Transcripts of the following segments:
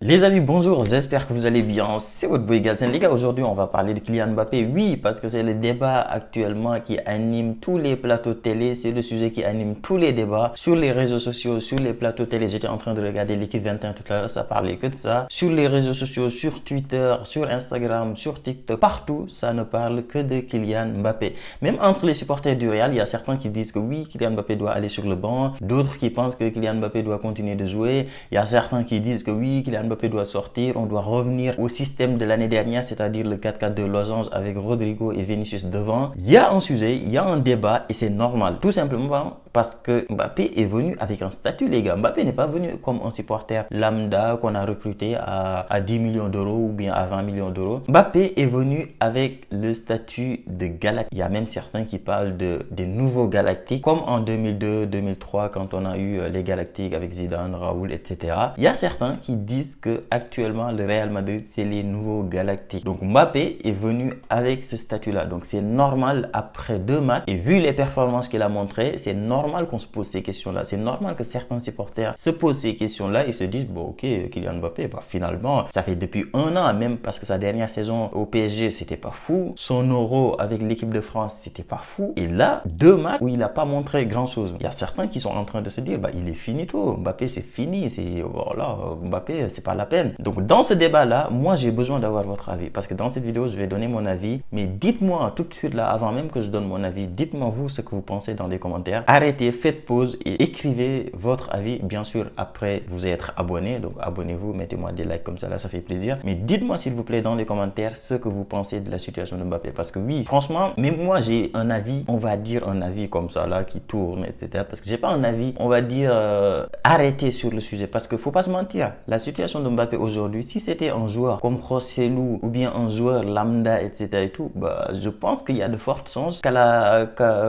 Les amis, bonjour, j'espère que vous allez bien. C'est votre boy Galsen. Les gars, aujourd'hui, on va parler de Kylian Mbappé. Oui, parce que c'est le débat actuellement qui anime tous les plateaux télé. C'est le sujet qui anime tous les débats sur les réseaux sociaux, sur les plateaux télé. J'étais en train de regarder l'équipe 21 tout à l'heure, ça parlait que de ça. Sur les réseaux sociaux, sur Twitter, sur Instagram, sur TikTok, partout, ça ne parle que de Kylian Mbappé. Même entre les supporters du Real, il y a certains qui disent que oui, Kylian Mbappé doit aller sur le banc. D'autres qui pensent que Kylian Mbappé doit continuer de jouer. Il y a certains qui disent que oui, Kylian Mbappé doit sortir, on doit revenir au système de l'année dernière, c'est-à-dire le 4-4 de losange avec Rodrigo et Vinicius devant. Il y a un sujet, il y a un débat et c'est normal, tout simplement parce que Mbappé est venu avec un statut, les gars. Mbappé n'est pas venu comme un supporter lambda qu'on a recruté à 10 millions d'euros ou bien à 20 millions d'euros. Mbappé est venu avec le statut de galactique. Il y a même certains qui parlent des nouveaux galactiques, comme en 2002-2003 quand on a eu les galactiques avec Zidane, Raoul, etc. Il y a certains qui disent que actuellement le Real Madrid c'est les nouveaux galactiques. Donc Mbappé est venu avec ce statut-là. Donc c'est normal après 2 matchs et vu les performances qu'il a montrées, c'est normal qu'on se pose ces questions-là. C'est normal que certains supporters se posent ces questions-là et se disent bon ok, Kylian Mbappé, bah, finalement ça fait depuis 1 an, même parce que sa dernière saison au PSG c'était pas fou, son euro avec l'équipe de France c'était pas fou, et là 2 matchs où il n'a pas montré grand-chose. Il y a certains qui sont en train de se dire bah il est finito, Mbappé c'est fini, c'est voilà, Mbappé c'est pas la peine. Donc dans ce débat-là, moi j'ai besoin d'avoir votre avis parce que dans cette vidéo je vais donner mon avis, mais dites-moi tout de suite là, avant même que je donne mon avis, dites-moi vous ce que vous pensez dans les commentaires. Arrêtez, faites pause et écrivez votre avis, bien sûr après vous être abonné, donc abonnez-vous, mettez-moi des likes comme ça, là ça fait plaisir, mais dites-moi s'il vous plaît dans les commentaires ce que vous pensez de la situation de Mbappé, parce que oui, franchement, même moi j'ai un avis, on va dire un avis comme ça là qui tourne, etc. Parce que j'ai pas un avis, on va dire arrêté sur le sujet, parce que faut pas se mentir, la situation de Mbappé aujourd'hui, si c'était un joueur comme Rossellou ou bien un joueur lambda, etc. et tout, bah, je pense qu'il y a de fortes chances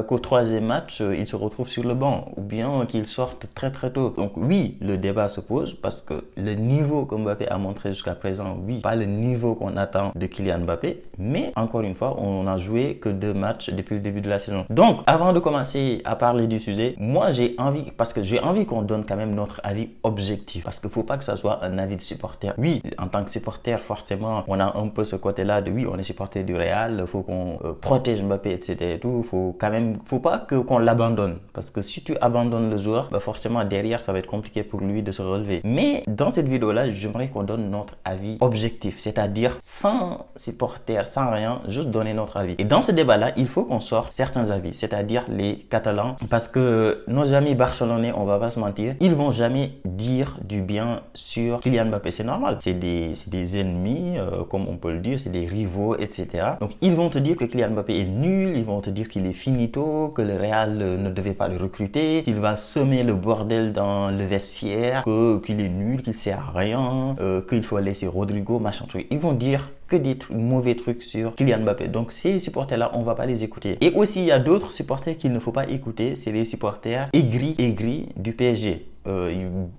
qu'au troisième match, il se retrouve sur le banc ou bien qu'il sorte très très tôt. Donc oui, le débat se pose parce que le niveau que Mbappé a montré jusqu'à présent, oui, pas le niveau qu'on attend de Kylian Mbappé, mais encore une fois, on n'a joué que 2 matchs depuis le début de la saison. Donc avant de commencer à parler du sujet, moi j'ai envie, parce que j'ai envie qu'on donne quand même notre avis objectif, parce qu'il ne faut pas que ça soit un avis de supporter. Oui, en tant que supporter, forcément, on a un peu ce côté-là de oui, on est supporter du Real, il faut qu'on protège Mbappé, etc. et tout. Faut pas qu'on l'abandonne, parce que si tu abandonnes le joueur, bah forcément derrière ça va être compliqué pour lui de se relever. Mais dans cette vidéo-là, j'aimerais qu'on donne notre avis objectif, c'est-à-dire sans supporter, sans rien, juste donner notre avis. Et dans ce débat-là, il faut qu'on sorte certains avis, c'est-à-dire les Catalans, parce que nos amis barcelonais, on va pas se mentir, ils vont jamais dire du bien sur Kylian Mbappé. C'est normal, c'est des ennemis, comme on peut le dire, c'est des rivaux, etc. Donc ils vont te dire que Kylian Mbappé est nul, ils vont te dire qu'il est finito, que le Real ne devait pas le recruter, qu'il va semer le bordel dans le vestiaire, qu'il est nul, qu'il sert à rien, qu'il faut laisser Rodrigo, machin truc. Ils vont dire que des mauvais trucs sur Kylian Mbappé. Donc ces supporters-là, on va pas les écouter. Et aussi, il y a d'autres supporters qu'il ne faut pas écouter, c'est les supporters aigris du PSG.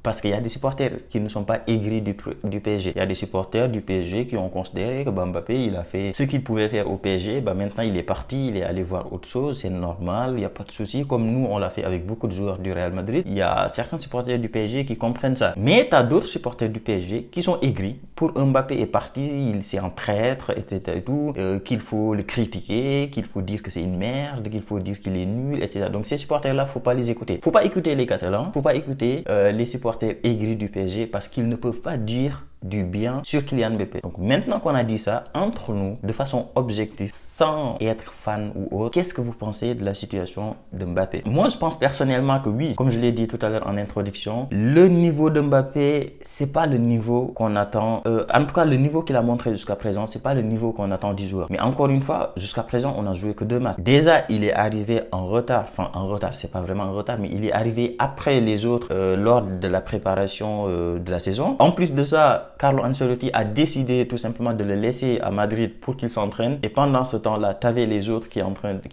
Parce qu'il y a des supporters qui ne sont pas aigris du PSG. Il y a des supporters du PSG qui ont considéré que Mbappé, il a fait ce qu'il pouvait faire au PSG. Maintenant, il est parti, il est allé voir autre chose. C'est normal, il n'y a pas de souci. Comme nous, on l'a fait avec beaucoup de joueurs du Real Madrid. Il y a certains supporters du PSG qui comprennent ça. Mais tu as d'autres supporters du PSG qui sont aigris. Pour Mbappé est parti, c'est un traître, etc. et tout, qu'il faut le critiquer, qu'il faut dire que c'est une merde, qu'il faut dire qu'il est nul, etc. Donc ces supporters-là, faut pas les écouter. Faut pas écouter les Catalans, faut pas écouter les supporters aigris du PSG parce qu'ils ne peuvent pas dire du bien sur Kylian Mbappé. Donc maintenant qu'on a dit ça, entre nous, de façon objective, sans être fan ou autre, qu'est-ce que vous pensez de la situation de Mbappé? Moi, je pense personnellement que oui, comme je l'ai dit tout à l'heure en introduction, le niveau de Mbappé, c'est pas le niveau qu'on attend. En tout cas, le niveau qu'il a montré jusqu'à présent, c'est pas le niveau qu'on attend du joueur. Mais encore une fois, jusqu'à présent, on a joué que 2 matchs. Déjà, il est arrivé en retard. Enfin, en retard, c'est pas vraiment en retard, mais il est arrivé après les autres lors de la préparation de la saison. En plus de ça, Carlo Ancelotti a décidé tout simplement de le laisser à Madrid pour qu'il s'entraîne. Et pendant ce temps-là, tu avais les autres qui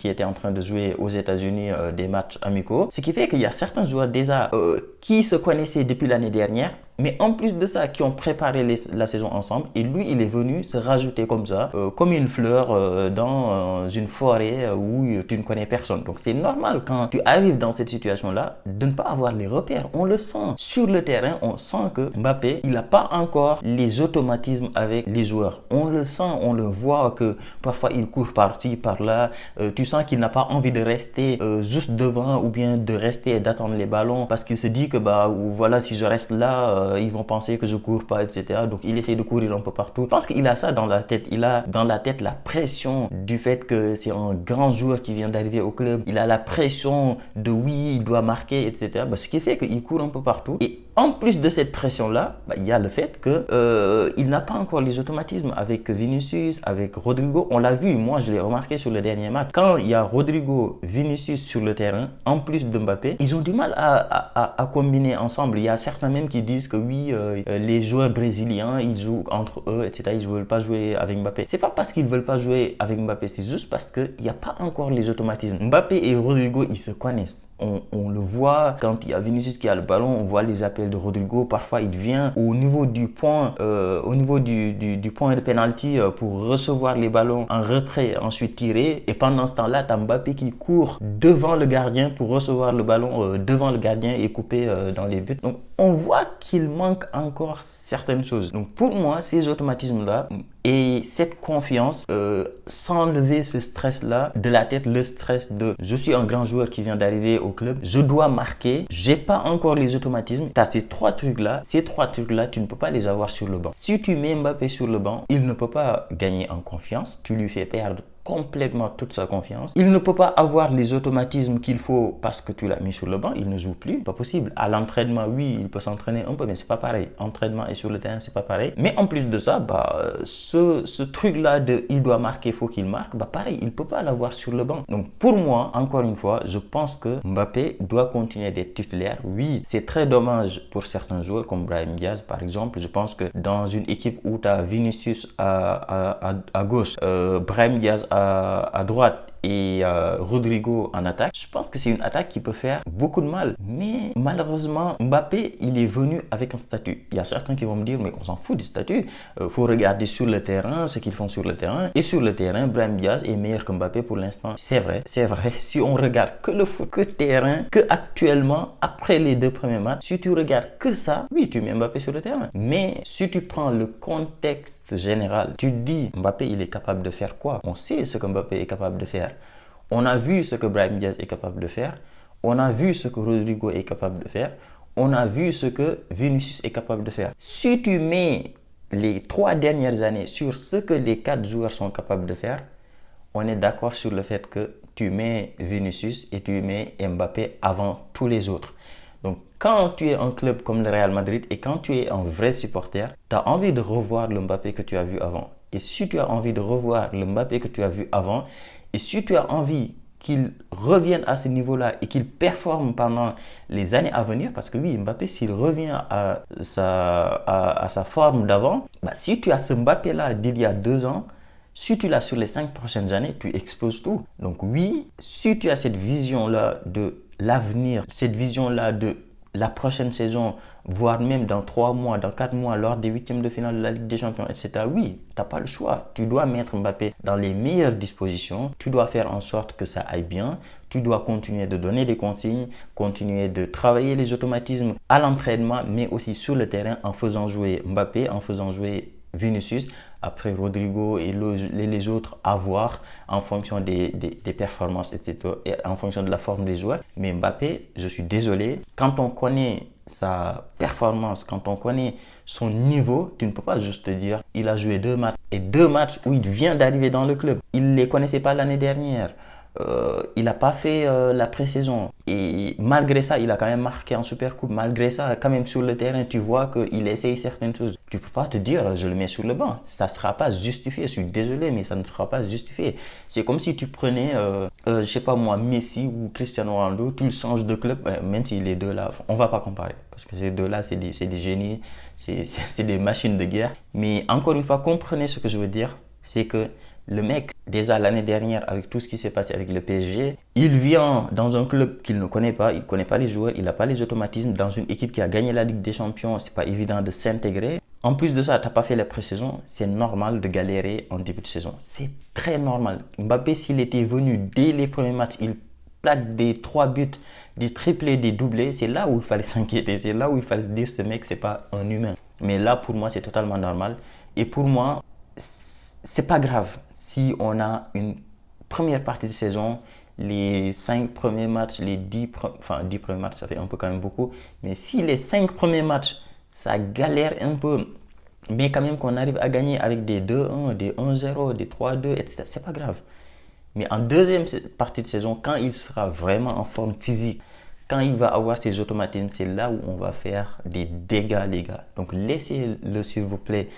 étaient en train de jouer aux États-Unis des matchs amicaux. Ce qui fait qu'il y a certains joueurs déjà qui se connaissaient depuis l'année dernière mais en plus de ça, qui ont préparé la saison ensemble. Et lui, il est venu se rajouter comme ça, comme une fleur dans une forêt où tu ne connais personne. Donc c'est normal quand tu arrives dans cette situation-là de ne pas avoir les repères. On le sent. Sur le terrain, on sent que Mbappé, il n'a pas encore les automatismes avec les joueurs. On le sent, on le voit que parfois il court par-ci, par-là. Tu sens qu'il n'a pas envie de rester juste devant ou bien de rester et d'attendre les ballons parce qu'il se dit que voilà, si je reste là, ils vont penser que je cours pas, etc. Donc il essaie de courir un peu partout. Je pense qu'il a ça dans la tête. Il a dans la tête la pression du fait que c'est un grand joueur qui vient d'arriver au club. Il a la pression de oui, il doit marquer, etc. Ce qui fait qu'il court un peu partout. Et en plus de cette pression-là, il y a le fait qu'il n'a pas encore les automatismes avec Vinicius, avec Rodrigo. On l'a vu, moi je l'ai remarqué sur le dernier match. Quand il y a Rodrigo, Vinicius sur le terrain, en plus de Mbappé, ils ont du mal à combiner ensemble. Il y a certains même qui disent que oui, les joueurs brésiliens, ils jouent entre eux, etc. Ils ne veulent pas jouer avec Mbappé. C'est pas parce qu'ils ne veulent pas jouer avec Mbappé, c'est juste parce qu'il n'y a pas encore les automatismes. Mbappé et Rodrigo, ils se connaissent. On le voit quand il y a Vinicius qui a le ballon, on voit les appels de Rodrigo. Parfois, il vient au niveau du point, du point de penalty pour recevoir les ballons en retrait, ensuite tirer. Et pendant ce temps-là, tu as Mbappé qui court devant le gardien pour recevoir le ballon devant le gardien et couper dans les buts. Donc, on voit qu'il manque encore certaines choses. Donc, pour moi, ces automatismes-là et cette confiance, s'enlever ce stress-là de la tête, le stress de je suis un grand joueur qui vient d'arriver au club, je dois marquer, j'ai pas encore les automatismes. Tu as ces trois trucs-là, tu ne peux pas les avoir sur le banc. Si tu mets Mbappé sur le banc, il ne peut pas gagner en confiance, tu lui fais perdre complètement toute sa confiance. Il ne peut pas avoir les automatismes qu'il faut parce que tu l'as mis sur le banc, il ne joue plus, pas possible. À l'entraînement, oui, il peut s'entraîner un peu, mais c'est pas pareil. Entraînement et sur le terrain, c'est pas pareil. Mais en plus de ça, ce truc-là de il doit marquer, il faut qu'il marque, pareil, il peut pas l'avoir sur le banc. Donc pour moi, encore une fois, je pense que Mbappé doit continuer d'être titulaire. Oui, c'est très dommage pour certains joueurs comme Brahim Diaz, par exemple. Je pense que dans une équipe où tu as Vinicius à gauche, Brahim Diaz à droite et Rodrigo en attaque, je pense que c'est une attaque qui peut faire beaucoup de mal. Mais malheureusement, Mbappé, il est venu avec un statut. Il y a certains qui vont me dire, mais on s'en fout du statut. Faut regarder sur le terrain, ce qu'ils font sur le terrain. Et sur le terrain, Brahim Diaz est meilleur que Mbappé pour l'instant. C'est vrai, c'est vrai. Si on regarde que le foot, que terrain, que actuellement, après les 2 premiers matchs, si tu regardes que ça, oui, tu mets Mbappé sur le terrain. Mais si tu prends le contexte général, tu te dis, Mbappé, il est capable de faire quoi? On sait ce que Mbappé est capable de faire. On a vu ce que Brahim Diaz est capable de faire. On a vu ce que Rodrigo est capable de faire. On a vu ce que Vinicius est capable de faire. Si tu mets les 3 dernières années sur ce que les 4 joueurs sont capables de faire, on est d'accord sur le fait que tu mets Vinicius et tu mets Mbappé avant tous les autres. Donc, quand tu es un club comme le Real Madrid et quand tu es un vrai supporter, tu as envie de revoir le Mbappé que tu as vu avant. Et si tu as envie de revoir le Mbappé que tu as vu avant, et si tu as envie qu'il revienne à ce niveau-là et qu'il performe pendant les années à venir, parce que oui, Mbappé, s'il revient à sa forme d'avant, si tu as ce Mbappé-là d'il y a 2 ans, si tu l'as sur les 5 prochaines années, tu exploses tout. Donc oui, si tu as cette vision-là de l'avenir, cette vision-là de la prochaine saison, voire même dans 3 mois, dans 4 mois, lors des 8e de finale de la Ligue des Champions, etc. Oui, tu n'as pas le choix. Tu dois mettre Mbappé dans les meilleures dispositions. Tu dois faire en sorte que ça aille bien. Tu dois continuer de donner des consignes, continuer de travailler les automatismes à l'entraînement, mais aussi sur le terrain en faisant jouer Mbappé, en faisant jouer Vinicius, après Rodrigo et les autres à voir en fonction des performances, etc. et en fonction de la forme des joueurs. Mais Mbappé, je suis désolé, quand on connaît sa performance, quand on connaît son niveau, tu ne peux pas juste te dire il a joué 2 matchs et 2 matchs où il vient d'arriver dans le club. Il ne les connaissait pas l'année dernière. Il n'a pas fait la pré-saison et malgré ça, il a quand même marqué en Supercoupe. Malgré ça, quand même sur le terrain, tu vois qu'il essaye certaines choses. Tu ne peux pas te dire, je le mets sur le banc. Ça ne sera pas justifié. Je suis désolé, mais ça ne sera pas justifié. C'est comme si tu prenais, je ne sais pas moi, Messi ou Cristiano Ronaldo, tu le changes de club, même si les deux là, on ne va pas comparer. Parce que ces deux-là, c'est des génies, c'est des machines de guerre. Mais encore une fois, comprenez ce que je veux dire. C'est que Le mec, déjà l'année dernière, avec tout ce qui s'est passé avec le PSG, il vient dans un club qu'il ne connaît pas, il ne connaît pas les joueurs, il n'a pas les automatismes. Dans une équipe qui a gagné la Ligue des Champions, c'est pas évident de s'intégrer. En plus de ça, tu n'as pas fait la pré-saison, c'est normal de galérer en début de saison. C'est très normal. Mbappé, s'il était venu dès les premiers matchs, il plaque des 3 buts, des triplés, des doublés, c'est là où il fallait s'inquiéter. C'est là où il fallait se dire ce mec, c'est pas un humain. Mais là, pour moi, c'est totalement normal. Et pour moi, c'est pas grave si on a une première partie de saison, les 5 premiers matchs, les 10 premiers matchs, ça fait un peu quand même beaucoup. Mais si les 5 premiers matchs, ça galère un peu, mais quand même qu'on arrive à gagner avec des 2-1, des 1-0, des 3-2, etc., c'est pas grave. Mais en deuxième partie de saison, quand il sera vraiment en forme physique, quand il va avoir ses automatismes, c'est là où on va faire des dégâts, les gars. Donc laissez-le, s'il vous plaît,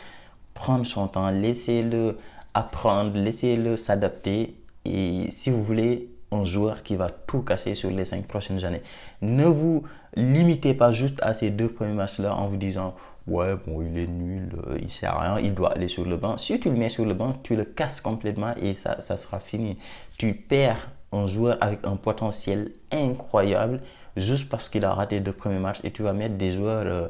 prendre son temps, laissez-le apprendre, laissez-le s'adapter. Et si vous voulez un joueur qui va tout casser sur les 5 prochaines années, ne vous limitez pas juste à ces 2 premiers matchs-là en vous disant ouais, bon, il est nul, il sert à rien, il doit aller sur le banc. Si tu le mets sur le banc, tu le casses complètement et ça sera fini. Tu perds un joueur avec un potentiel incroyable juste parce qu'il a raté 2 premiers matchs et tu vas mettre des joueurs